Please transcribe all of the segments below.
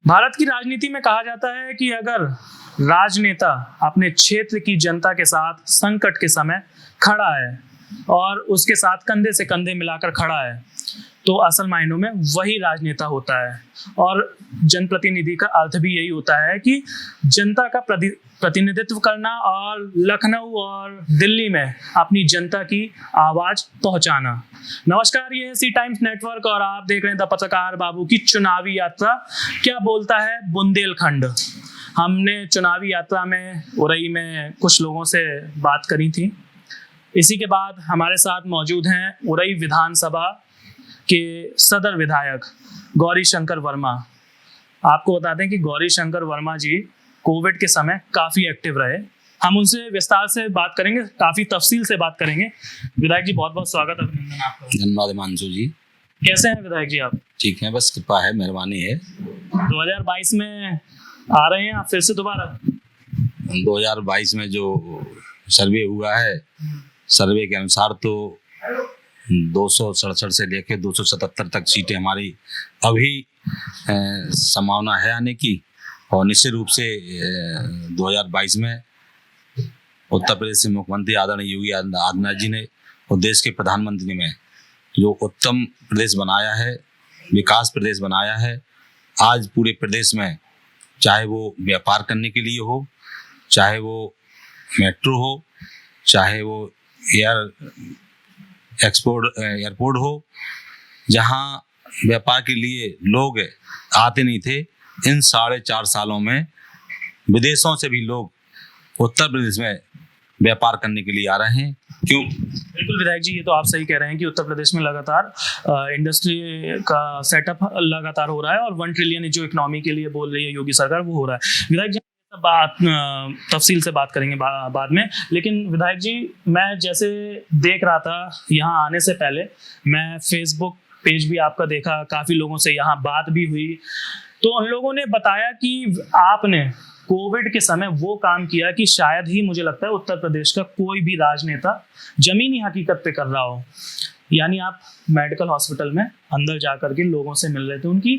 भारत की राजनीति में कहा जाता है कि अगर राजनेता अपने क्षेत्र की जनता के साथ संकट के समय खड़ा है और उसके साथ कंधे से कंधे मिलाकर खड़ा है तो असल मायनों में वही राजनेता होता है। और जनप्रतिनिधि का अर्थ भी यही होता है कि जनता का प्रतिनिधित्व करना और लखनऊ और दिल्ली में अपनी जनता की आवाज पहुंचाना। नमस्कार, ये है सी टाइम्स नेटवर्क और आप देख रहे हैं द पत्रकार बाबू की चुनावी यात्रा। क्या बोलता है बुंदेलखंड। हमने चुनावी यात्रा में उरई में कुछ लोगों से बात करी थी। इसी के बाद हमारे साथ मौजूद हैं उरई विधानसभा के सदर विधायक गौरी शंकर वर्मा। आपको बता दें कि गौरी शंकर वर्मा जी कोविड के समय काफ़ी एक्टिव रहे। हम उनसे विस्तार से बात करेंगे, काफ़ी तफसील से बात करेंगे। विधायक जी, बहुत बहुत स्वागत, अभिनंदन आपका। धन्यवाद हिमांशु जी। कैसे हैं विधायक जी आप? ठीक है, बस कृपा है, मेहरबानी है। 2022 में आ रहे हैं आप फिर से दोबारा? 2022 में जो सर्वे हुआ है, सर्वे के अनुसार तो 267 से लेकर 277 तक सीटें हमारी अभी संभावना है आने की। और निश्चित रूप से 2022 में उत्तर प्रदेश के मुख्यमंत्री आदरणीय योगी आदित्यनाथ जी ने और देश के प्रधानमंत्री ने जो उत्तम प्रदेश बनाया है, विकास प्रदेश बनाया है। आज पूरे प्रदेश में चाहे वो व्यापार करने के लिए हो, चाहे वो मेट्रो हो, चाहे वो एयरपोर्ट हो, जहाँ व्यापार के लिए लोग आते नहीं थे, इन 4.5 सालों में विदेशों से भी लोग उत्तर प्रदेश में व्यापार करने के लिए आ रहे हैं। क्यों? बिल्कुल विधायक जी, ये तो आप सही कह रहे हैं कि उत्तर प्रदेश में लगातार इंडस्ट्री का सेटअप लगातार हो रहा है और 1 ट्रिलियन जो इकोनॉमी के लिए बोल रही है योगी सरकार, वो हो रहा है। विधायक जी, बात तफसील से बात करेंगे बाद में, लेकिन विधायक जी, मैं जैसे देख रहा था यहाँ आने से पहले, मैं फेसबुक पेज भी आपका देखा, काफ़ी लोगों से यहाँ बात भी हुई, तो उन लोगों ने बताया कि आपने कोविड के समय वो काम किया कि शायद ही मुझे लगता है उत्तर प्रदेश का कोई भी राजनेता जमीनी हकीकत पे कर रहा हो। यानी आप मेडिकल हॉस्पिटल में अंदर जा करके लोगों से मिल रहे थे, उनकी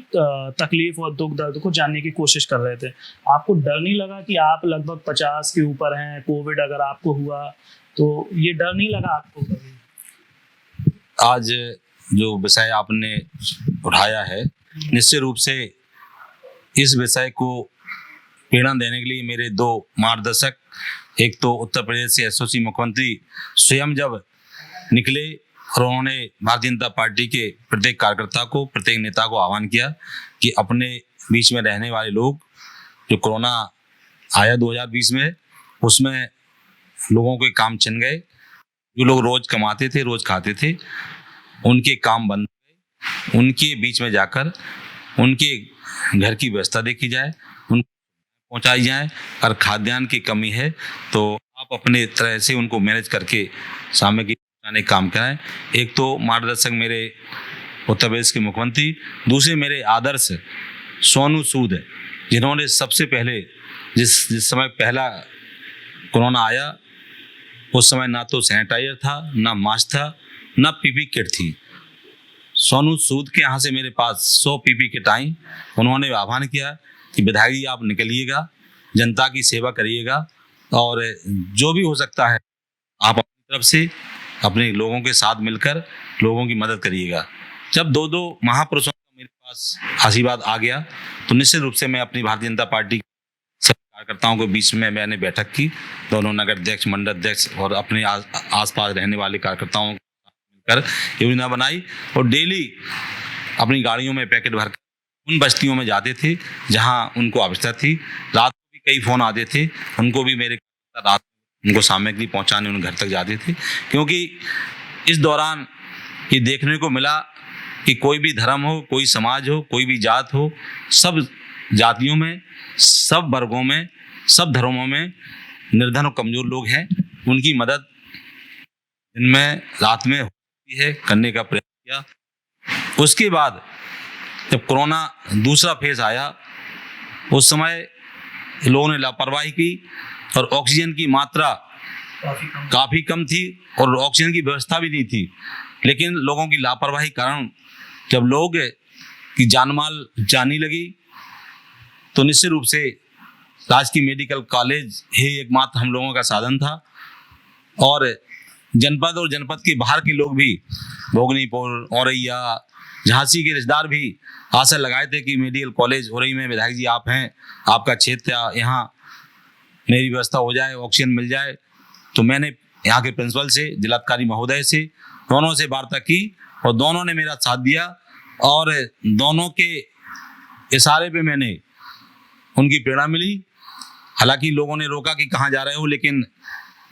तकलीफ और दुख दर्द को जानने की कोशिश कर रहे थे। आपको डर नहीं लगा कि आप लगभग 50 के ऊपर हैं, कोविड अगर आपको हुआ तो ये डर नहीं लगा आपको कभी? आज जो विषय आपने उठाया है, निश्चित रूप से इस विषय को प्रेरणा देने के लिए मेरे 2 मार्गदर्शक, एक तो उत्तर प्रदेश से यशस्वी मुख्यमंत्री स्वयं जब निकले और उन्होंने भारतीय जनता पार्टी के प्रत्येक कार्यकर्ता को, प्रत्येक नेता को आह्वान किया कि अपने बीच में रहने वाले लोग, जो कोरोना आया 2020 में, उसमें लोगों के काम छिन गए। जो लोग रोज कमाते थे, रोज खाते थे, उनके काम बंद हो गए। उनके बीच में जाकर उनके घर की व्यवस्था देखी जाए, उनको पहुंचाई जाए। अगर खाद्यान्न की कमी है तो आप अपने तरह से उनको मैनेज करके सामग्री पहुंचाने का काम कराएं। एक तो मार्गदर्शक मेरे उत्तर प्रदेश के मुख्यमंत्री, दूसरे मेरे आदर्श सोनू सूद है, जिन्होंने सबसे पहले जिस समय पहला कोरोना आया, उस समय ना तो सैनिटाइजर था, ना मास्क था, ना पीपी किट थी। सोनू सूद के यहाँ से मेरे पास 100 पीपी किट आई। उन्होंने आह्वान किया कि विधायक जी, आप निकलिएगा, जनता की सेवा करिएगा और जो भी हो सकता है आप अपनी तरफ से अपने लोगों के साथ मिलकर लोगों की मदद करिएगा। जब 2 महापुरुषों का मेरे पास आशीर्वाद आ गया तो निश्चित रूप से मैं अपनी भारतीय जनता पार्टी कार्यकर्ताओं के बीच में मैंने बैठक की। दोनों नगर अध्यक्ष, मंडल अध्यक्ष और अपने आसपास रहने वाले कार्यकर्ताओं कर योजना बनाई और डेली अपनी गाड़ियों में पैकेट भर उन बस्तियों में जाते थे जहां उनको आवश्यकता थी। रात को भी कई फोन आते थे, उनको भी मेरे रात उनको सामग्री पहुंचाने उन घर तक जाते थे। क्योंकि इस दौरान ये देखने को मिला कि कोई भी धर्म हो, कोई समाज हो, कोई भी जात हो, सब जातियों में, सब वर्गों में, सब धर्मों में निर्धन और कमजोर लोग हैं। उनकी मदद दिन में रात में है करने का प्रयास किया। उसके बाद जब कोरोना दूसरा फेज आया, उस समय लोगों ने लापरवाही की और ऑक्सीजन की मात्रा काफी कम थी और ऑक्सीजन की व्यवस्था भी नहीं थी। लेकिन लोगों की लापरवाही कारण जब लोग की जानमाल जाने लगी तो निश्चित रूप से राजकीय मेडिकल कॉलेज ही एकमात्र हम लोगों का साधन था। और जनपद और जनपद के बाहर के लोग भी, भोगनीपुर, औरैया, झांसी के रिश्तेदार भी आशा लगाए थे कि मेडिकल कॉलेज औरई में विधायक जी आप हैं, आपका क्षेत्र, यहाँ मेरी व्यवस्था हो जाए, ऑक्सीजन मिल जाए। तो मैंने यहाँ के प्रिंसिपल से, जिलाधिकारी महोदय से, दोनों से वार्ता की और दोनों ने मेरा साथ दिया और दोनों के इशारे पे मैंने उनकी प्रेरणा मिली। हालांकि लोगों ने रोका कि कहाँ जा रहे हो, लेकिन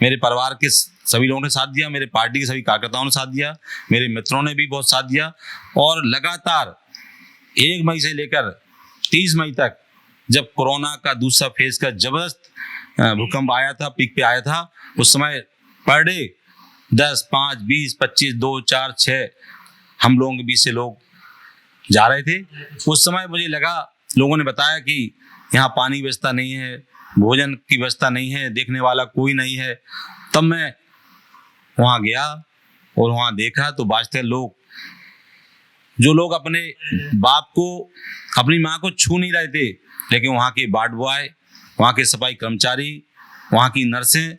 मेरे परिवार के सभी लोगों ने साथ दिया, मेरे पार्टी के सभी कार्यकर्ताओं ने साथ दिया, मेरे मित्रों ने भी बहुत साथ दिया। और लगातार 1 मई से लेकर 30 मई तक, जब कोरोना का दूसरा फेज का जबरदस्त भूकंप आया था, पीक पे आया था, उस समय पर डे 10, 5, 20, 25, 2, 4, 6 हम लोगों के बीच से लोग जा रहे थे। उस समय मुझे लगा, लोगों ने बताया कि यहाँ पानी की व्यवस्था नहीं है, भोजन की व्यवस्था नहीं है, देखने वाला कोई नहीं है। तब मैं वहाँ गया और वहाँ देखा तो वास्तव लोग, जो लोग अपने बाप को, अपनी माँ को छू नहीं रहे थे, लेकिन वहाँ के वार्ड बॉय, वहाँ के सफाई कर्मचारी, वहाँ की नर्सें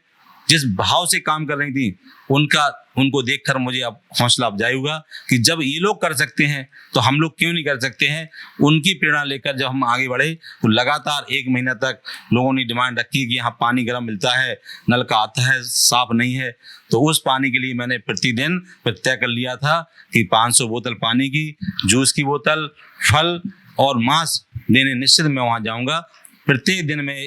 जिस भाव से काम कर रही थी, उनको देखकर मुझे अब हौसला अफजाई हुआ कि जब ये लोग कर सकते हैं तो हम लोग क्यों नहीं कर सकते हैं। उनकी प्रेरणा लेकर जब हम आगे बढ़े तो लगातार 1 महीना तक लोगों ने डिमांड रखी कि यहाँ पानी गर्म मिलता है, नल का आता है, साफ नहीं है। तो उस पानी के लिए मैंने प्रतिदिन तय कर लिया था कि 500 बोतल पानी की, जूस की बोतल, फल और मांस देने निश्चित मैं वहाँ जाऊँगा। प्रत्येक दिन मैं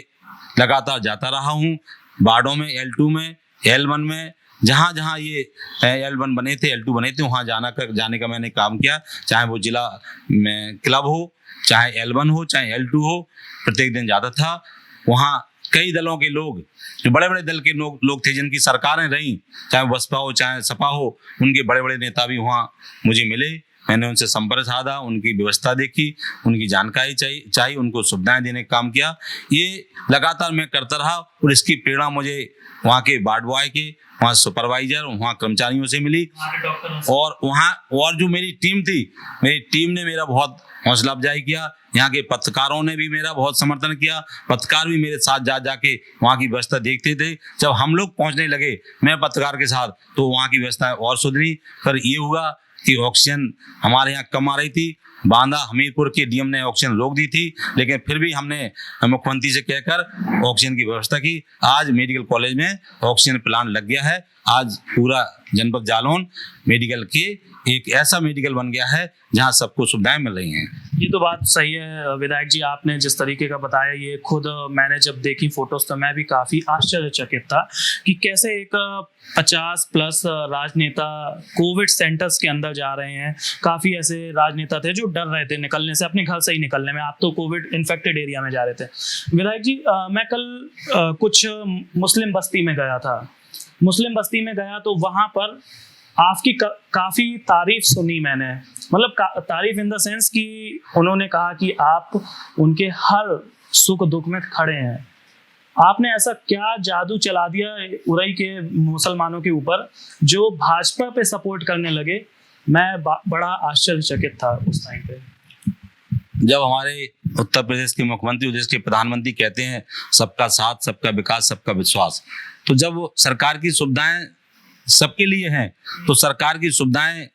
लगातार जाता रहा हूँ, वार्डों में, L2 में, L1 में, जहाँ जहाँ ये L1 बने थे, L2 बने थे, वहाँ जाने का मैंने काम किया। चाहे वो जिला में क्लब हो, चाहे L1 हो, चाहे L2 हो, प्रत्येक दिन जाता था। वहाँ कई दलों के लोग, जो बड़े बड़े दल के लोग थे, जिनकी सरकारें रहीं, चाहे बसपा हो, चाहे सपा हो, उनके बड़े बड़े नेता भी वहाँ मुझे मिले। मैंने उनसे संपर्क साधा, उनकी व्यवस्था देखी, उनकी जानकारी चाहिए, उनको सुविधाएं देने का काम किया। ये लगातार मैं करता रहा और इसकी प्रेरणा मुझे वहाँ के वार्ड बॉय के, वहाँ सुपरवाइजर, वहाँ कर्मचारियों से मिली। और वहाँ और जो मेरी टीम थी, मेरी टीम ने मेरा बहुत हौसला अफजाई किया। यहाँ के पत्रकारों ने भी मेरा बहुत समर्थन किया। पत्रकार भी मेरे साथ जाके वहाँ की व्यवस्था देखते थे। जब हम लोग पहुँचने लगे, मैं पत्रकार के साथ, तो वहाँ की व्यवस्था और सुधरी। फिर ये हुआ कि ऑक्सीजन हमारे यहाँ कम आ रही थी। बांदा हमीरपुर के डीएम ने ऑक्सीजन रोक दी थी, लेकिन फिर भी हमने मुख्यमंत्री से कहकर ऑक्सीजन की व्यवस्था की। आज मेडिकल कॉलेज में ऑक्सीजन प्लांट लग गया है। आज पूरा जनपद जालौन मेडिकल के एक ऐसा मेडिकल बन गया है जहां सबको सुविधाएं मिल रही हैं। ये तो बात सही है विधायक जी, आपने जिस तरीके का बताया, ये खुद मैंने जब देखी फोटोज तो मैं भी काफ़ी आश्चर्यचकित था कि कैसे एक 50+ राजनेता कोविड सेंटर्स के अंदर जा रहे हैं। काफ़ी ऐसे राजनेता थे जो डर रहे थे निकलने से, अपने घर से ही निकलने में। आप तो कोविड इन्फेक्टेड एरिया में जा रहे थे। विधायक जी, मैं कल कुछ मुस्लिम बस्ती में गया था। मुस्लिम बस्ती में गया तो वहाँ पर आपकी काफ़ी तारीफ सुनी मैंने, मतलब तारीफ इन द सेंस कि उन्होंने कहा कि आप उनके हर सुख दुख में खड़े हैं। आपने ऐसा क्या जादू चला दिया उरई के मुसलमानों के ऊपर जो भाजपा पे सपोर्ट करने लगे। मैं बड़ा आश्चर्यचकित था उस टाइम पे। जब हमारे उत्तर प्रदेश के मुख्यमंत्री और देश के प्रधानमंत्री कहते हैं सबका साथ, सबका विकास, सबका विश्वास, तो जब सरकार की सुविधाएं सबके लिए हैं तो सरकार की सुविधाएं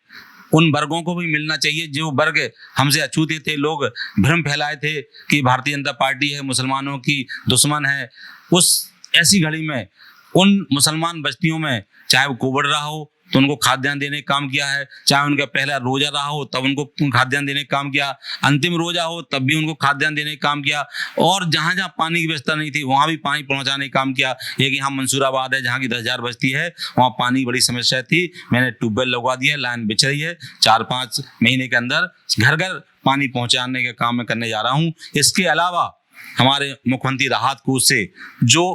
उन वर्गों को भी मिलना चाहिए जो वर्ग हमसे अछूते थे। लोग भ्रम फैलाए थे कि भारतीय जनता पार्टी है मुसलमानों की दुश्मन है। उस ऐसी घड़ी में उन मुसलमान बस्तियों में, चाहे वो कोविड रहा हो तो उनको खाद्यान्न देने का काम किया है, चाहे उनका पहला रोजा रहा हो तब उनको खाद्यान्न देने का काम किया, अंतिम रोजा हो तब भी उनको खाद्यान्न देने का काम किया, और जहाँ जहाँ पानी की व्यवस्था नहीं थी वहाँ भी पानी पहुँचाने का काम किया। एक यहाँ मंसूराबाद है जहाँ की 10,000 बस्ती है, वहाँ पानी बड़ी समस्या थी। मैंने ट्यूबवेल लगवा दिया, लाइन बिछ रही है। 4-5 महीने के अंदर घर घर पानी पहुँचाने का काम मैं करने जा रहा हूँ। इसके अलावा हमारे मुख्यमंत्री राहत कोष से जो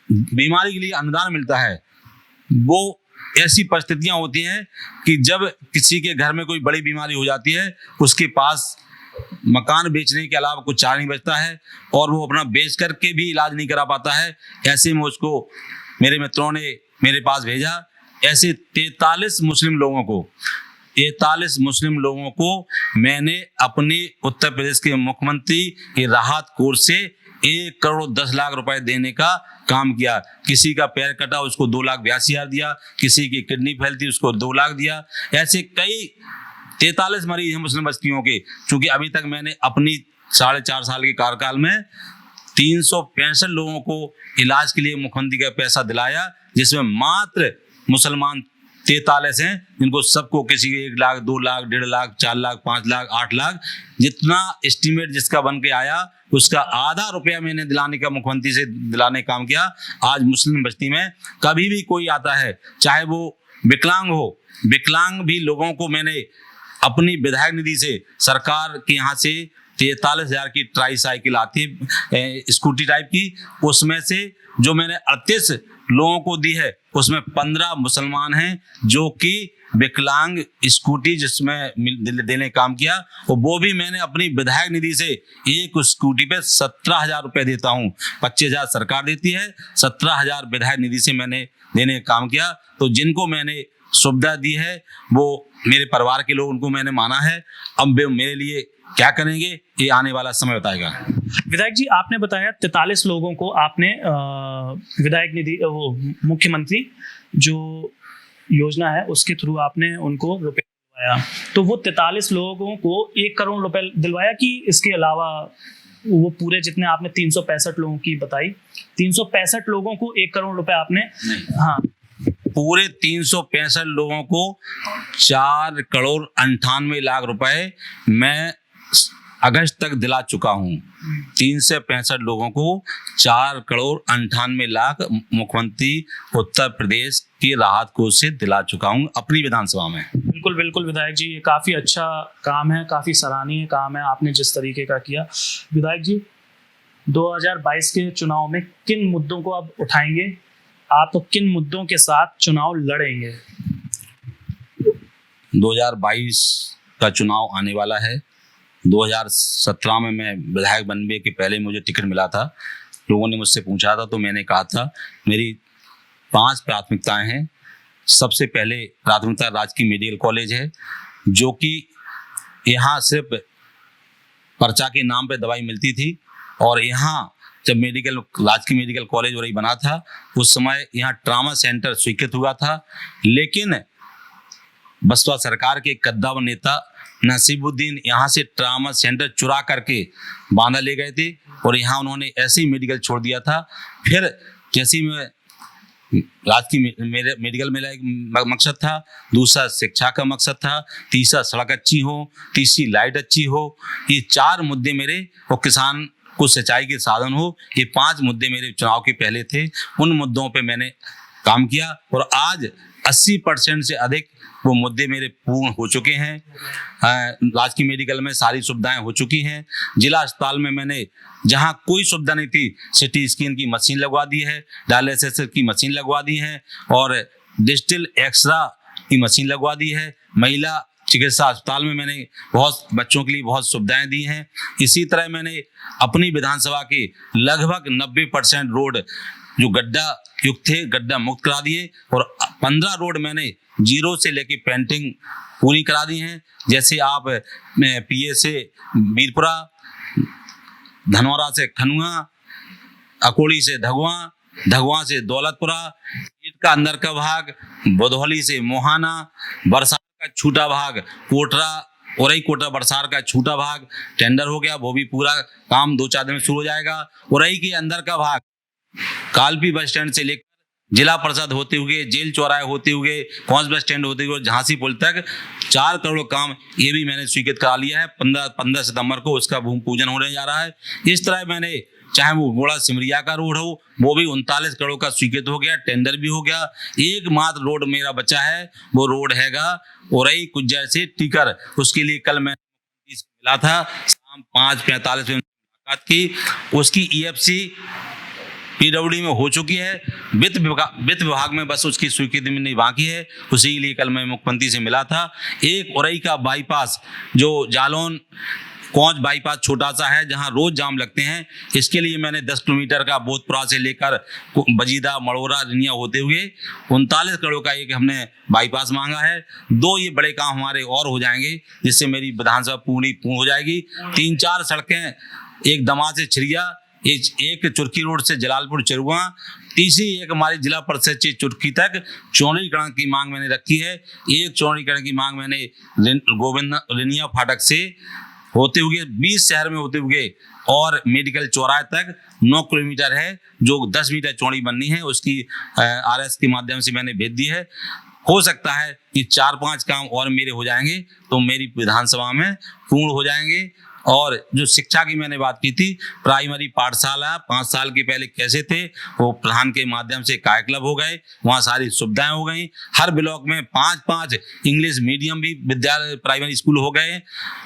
बीमारी के लिए अनुदान मिलता है, वो ऐसी परिस्थितियां होती हैं कि जब किसी के घर में कोई बड़ी बीमारी हो जाती है, उसके पास मकान बेचने के अलावा कुछ चारा नहीं बचता है और वो अपना बेच करके भी इलाज नहीं करा पाता है। ऐसे में उसको मेरे मित्रों ने मेरे पास भेजा। ऐसे 43 मुस्लिम लोगों को 43 मुस्लिम लोगों को मैंने अपनी उत्तर प्रदेश के मुख्यमंत्री के राहत कोष से 1,10,00,000 रुपए देने का काम किया। किसी का पैर कटा उसको 2,82,000 दिया, किसी की किडनी फेल थी उसको 2 लाख दिया। ऐसे कई 43 मरीज हैं मुस्लिम बस्तियों के। चूंकि अभी तक मैंने अपनी 4.5 साल के कार्यकाल में 365 लोगों को इलाज के लिए मुख्यमंत्री का पैसा दिलाया, जिसमें मात्र मुसलमान 43 हैं, जिनको सबको किसी के 1 लाख, 2 लाख, 1.5 लाख, 4 लाख, 5 लाख, 8 लाख, जितना एस्टीमेट जिसका बन के आया उसका आधा रुपया मैंने दिलाने का, मुख्यमंत्री से दिलाने का काम किया। आज मुस्लिम बस्ती में कभी भी कोई आता है, चाहे वो विकलांग हो, विकलांग भी लोगों को मैंने अपनी विधायक निधि से, सरकार के यहाँ से 43,000 की ट्राई साइकिल आती है स्कूटी टाइप की, उसमें से जो मैंने 38 लोगों को दी है उसमें 15 मुसलमान हैं जो कि विकलांग स्कूटी जिसमें देने काम किया, और वो भी मैंने अपनी विधायक निधि से एक स्कूटी पे 17,000 रुपए देता हूँ। 25,000 सरकार देती है, 17,000 विधायक निधि से मैंने देने का काम किया। तो जिनको मैंने सुविधा दी है वो मेरे परिवार के लोग, उनको मैंने माना है। अब वे मेरे लिए क्या करेंगे ये आने वाला समय बताएगा। विधायक जी, आपने बताया 43 लोगों को आपने विधायक निधि, वो मुख्यमंत्री जो योजना है उसके थ्रू आपने उनको रुपए दिलवाया, तो वो 43 लोगों को 1 करोड़ रुपए दिलवाया कि इसके अलावा वो पूरे जितने आपने 365 लोगों की बताई, 365 लोगों को 1 करोड़ रुपए आपने? हाँ, पूरे 365 लोगों को 4,98,00,000 रुपए मैं अगस्त तक दिला चुका हूँ। 365 लोगों को 4,98,00,000 मुख्यमंत्री उत्तर प्रदेश की राहत कोष से दिला चुका हूँ अपनी विधानसभा में। बिल्कुल बिल्कुल विधायक जी, ये काफ़ी अच्छा काम है, काफ़ी सराहनीय काम है आपने जिस तरीके का किया। विधायक जी, 2022 के चुनाव में किन मुद्दों को आप उठाएंगे? आप किन मुद्दों के साथ चुनाव लड़ेंगे? 2022 का चुनाव आने वाला है। 2017 में मैं विधायक बनने के पहले मुझे टिकट मिला था। लोगों ने मुझसे पूछा था तो मैंने कहा था मेरी 5 प्राथमिकताएं हैं। सबसे पहले प्राथमिकता राजकीय मेडिकल कॉलेज है, जो कि यहाँ सिर्फ पर्चा के नाम पे दवाई मिलती थी, और यहाँ जब राजकीय मेडिकल कॉलेज और बना था उस समय यहाँ ट्रामा सेंटर स्वीकृत हुआ था, लेकिन बसपा सरकार के कद्दावर नेता नसीबुद्दीन यहाँ से ट्रामा सेंटर चुरा करके बांदा ले गए थे, और यहाँ उन्होंने ऐसे ही मेडिकल छोड़ दिया था। फिर जैसे मैं राजकीय मेडिकल मेरा एक मकसद था, दूसरा शिक्षा का मकसद था, तीसरा सड़क अच्छी हो, तीसरी लाइट अच्छी हो। ये 4 मुद्दे मेरे, और किसान को सिंचाई के साधन हो, ये 5 मुद्दे मेरे चुनाव के पहले थे। उन मुद्दों पे मैंने काम किया और आज 80% से अधिक वो मुद्दे मेरे पूर्ण हो चुके हैं। राजकीय मेडिकल में सारी सुविधाएं हो चुकी हैं। जिला अस्पताल में मैंने जहां कोई सुविधा नहीं थी, सिटी स्कैन की मशीन लगवा दी है, डायलिसिस की मशीन लगवा दी है, और डिजिटल एक्सरा की मशीन लगवा दी है। महिला चिकित्सा अस्पताल में मैंने बहुत बच्चों के लिए बहुत सुविधाएं दी हैं। इसी तरह मैंने अपनी विधानसभा के लगभग 90% रोड जो गड्ढा युक्त थे गड्ढा मुक्त करा दिए, और 15 रोड मैंने जीरो से लेके पेंटिंग पूरी करा दी हैं। जैसे आप पीए से वीरपुरा, धनौरा से खनुआ, अकोड़ी से धगवा, धगवा से दौलतपुरा, ईट का अंदर का भाग, बुधौली से मोहाना, बरसात का छूटा भाग कोटरा, औरई कोटरा बरसार का छूटा भाग टेंडर हो गया, वो भी पूरा काम 2-4 दिन में शुरू हो जाएगा। औरई के अंदर का भाग कालपी बस स्टैंड से लेकर जिला परिषद होते हुए, जेल चौराहे होते हुए, कौंस बस स्टैंड होते हुए झांसी पुल तक 4 करोड़ काम ये भी मैंने स्वीकृत करा लिया है। 15 सितंबर को उसका भूमि पूजन होने जा रहा है। इस तरह मैंने, चाहे वो बोड़ा सिमरिया का रोड हो, वो भी 39 करोड़ का स्वीकृत हो गया, टेंडर भी हो गया। एकमात्र रोड मेरा बचा है, वो रोड हैगा औरई कुज्जा से टीकर। उसके लिए कल मैं मिला था, शाम 5:45 में मुलाकात की। उसकी EFC PWD में हो चुकी है, वित्त विभाग में बस उसकी स्वीकृति मिलनी बाकी है। उसी के लिए कल मैं मुख्यमंत्री से मिला था। एक औरई का बाईपास जो जालौन कोंच बाईपास छोटा सा है जहां रोज जाम लगते हैं। इसके लिए मैंने 10 किलोमीटर का बोधपुरा से लेकर बजीदा, मड़ोरा, रिनिया होते हुए 39 करोड़ का एक हमने बाईपास मांगा है। 2 ये बड़े काम हमारे और हो जाएंगे जिससे मेरी विधानसभा पूर्ण हो जाएगी। 3-4 सड़कें, एक दमा से छिरिया, एक चुरकी रोड से जलालपुर चरुआ, तीसरी एक हमारी जिला परिषद से चुरकी तक चौड़ीकरण की मांग मैंने रखी है। एक चौड़ीकरण की मांग मैंने गोविंद रिनिया फाटक से होते हुए 20 शहर में होते हुए और मेडिकल चौराहे तक 9 किलोमीटर है जो 10 मीटर चौड़ी बननी है, उसकी RS के माध्यम से मैंने भेज दी है। हो सकता है कि 4-5 काम और मेरे हो जाएंगे तो मेरी विधानसभा में पूर्ण हो जाएंगे। और जो शिक्षा की मैंने बात की थी, प्राइमरी पाठशाला 5 साल के पहले कैसे थे वो प्रधान के माध्यम से काय क्लब हो गए, वहाँ सारी सुविधाएं हो गई। हर ब्लॉक में 5-5 इंग्लिश मीडियम भी विद्यालय प्राइमरी स्कूल हो गए।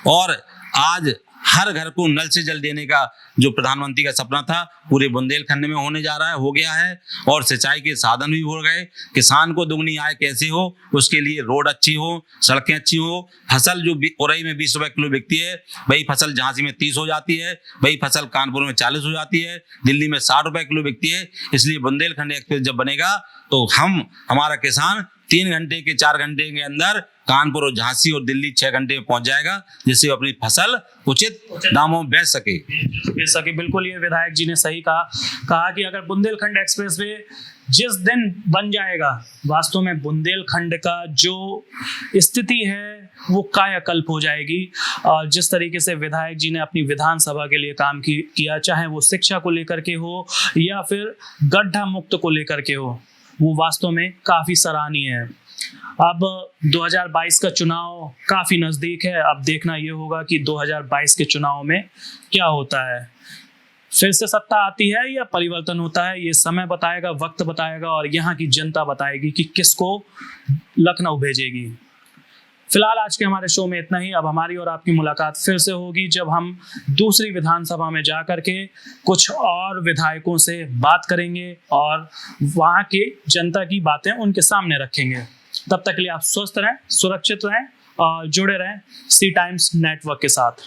और आज हर घर को नल से जल देने का जो प्रधानमंत्री का सपना था पूरे बुंदेलखंड में होने जा रहा है, हो गया है। और सिंचाई के साधन भी हो गए। किसान को दुगनी आय कैसे हो, उसके लिए रोड अच्छी हो, सड़कें अच्छी हो। फसल जो उरई में 20 रुपए किलो बिकती है, वही फसल झांसी में 30 हो जाती है, वही फसल कानपुर में 40 हो जाती है, दिल्ली में 60 रुपए किलो बिकती है। इसलिए बुंदेलखंड एक्सप्रेस जब बनेगा तो हमारा किसान 3 घंटे के 4 घंटे के अंदर कानपुर और झांसी और दिल्ली 6 घंटे में पहुंच जाएगा, जिससे अपनी फसल उचित दामों में बेच सके। बिल्कुल, ये विधायक जी ने सही कहा कि अगर बुंदेलखंड एक्सप्रेसवे जिस दिन बन जाएगा, वास्तव में बुंदेलखंड का जो स्थिति है वो कायाकल्प हो जाएगी। जिस तरीके से विधायक जी ने अपनी विधानसभा के लिए काम किया, चाहे वो शिक्षा को लेकर के हो या फिर गड्ढा मुक्त को लेकर के हो, वो वास्तव में काफ़ी सराहनीय है। अब 2022 का चुनाव काफ़ी नज़दीक है। अब देखना ये होगा कि 2022 के चुनाव में क्या होता है, फिर से सत्ता आती है या परिवर्तन होता है। ये समय बताएगा, वक्त बताएगा और यहाँ की जनता बताएगी कि किसको लखनऊ भेजेगी। फिलहाल आज के हमारे शो में इतना ही। अब हमारी और आपकी मुलाकात फिर से होगी जब हम दूसरी विधानसभा में जा करके कुछ और विधायकों से बात करेंगे और वहाँ के जनता की बातें उनके सामने रखेंगे। तब तक के लिए आप स्वस्थ रहें, सुरक्षित रहें और जुड़े रहें सी टाइम्स नेटवर्क के साथ।